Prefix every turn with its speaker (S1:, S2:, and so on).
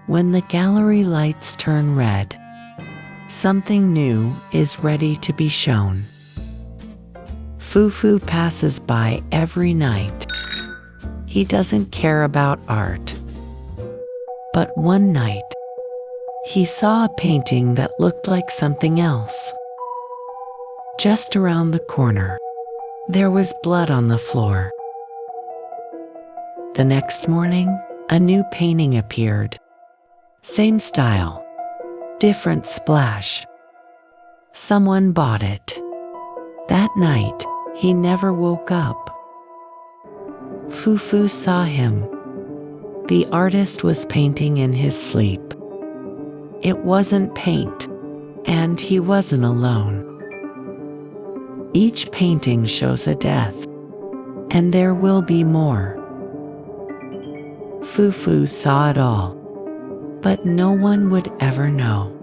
S1: When the gallery lights turn red, something new is ready to be shown. Fufu passes by every night. He doesn't care about art. But one night, he saw a painting that looked like something else. Just around the corner, there was blood on the floor. The next morning, a new painting appeared. Same style, different splash. Someone bought it. That night, he never woke up. Fufu saw him. The artist was painting in his sleep. It wasn't paint, and he wasn't alone. Each painting shows a death, and there will be more. Fufu saw it all, but no one would ever know.